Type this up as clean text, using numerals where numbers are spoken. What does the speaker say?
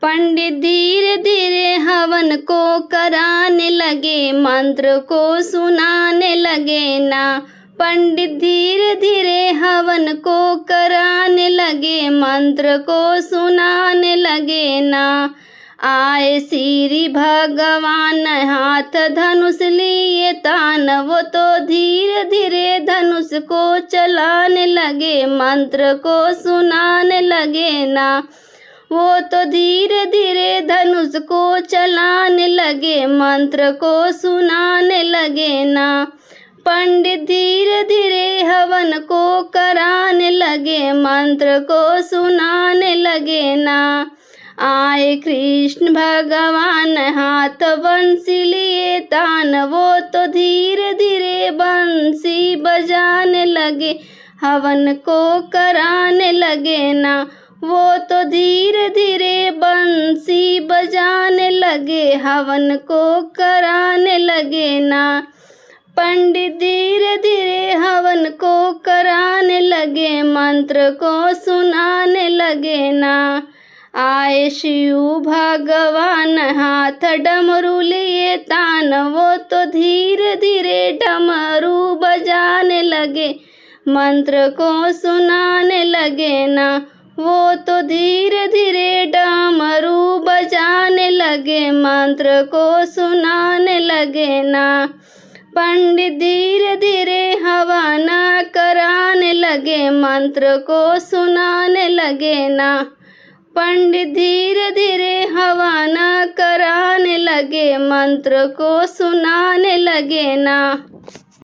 पंडित धीरे धीरे हवन को कराने लगे, मंत्र को सुनाने लगे ना। पंडित धीरे धीरे हवन को कराने लगे, मंत्र को सुनाने लगे ना। आए श्री भगवान हाथ धनुष लिए तान, वो तो धीरे धीरे धनुष को चलाने लगे, मंत्र को सुनाने लगे ना। वो तो धीरे धीरे धनुष को चलाने लगे, मंत्र को सुनाने लगे ना। पंडित धीरे धीरे हवन को कराने लगे, मंत्र को सुनाने लगे ना। आए कृष्ण भगवान हाथ बंसी लिए तान, वो तो धीरे धीरे बंसी बजाने लगे, हवन को कराने लगे ना। वो तो धीरे धीरे बंसी बजाने लगे, हवन को कराने लगे ना। पंडित धीरे धीरे हवन को कराने लगे, मंत्र को सुनाने लगे ना। आए शिव भगवान हाथ डमरू लिए तान, वो तो धीरे धीरे डमरू बजाने लगे, मंत्र को सुनाने लगे ना। वो तो धीरे धीरे डमरू बजाने लगे, मंत्र को सुनाने लगे ना। पंडित धीरे धीरे हवन कराने लगे, मंत्र को सुनाने लगे ना। पंडित धीरे धीरे हवन कराने लगे, मंत्र को सुनाने लगे ना।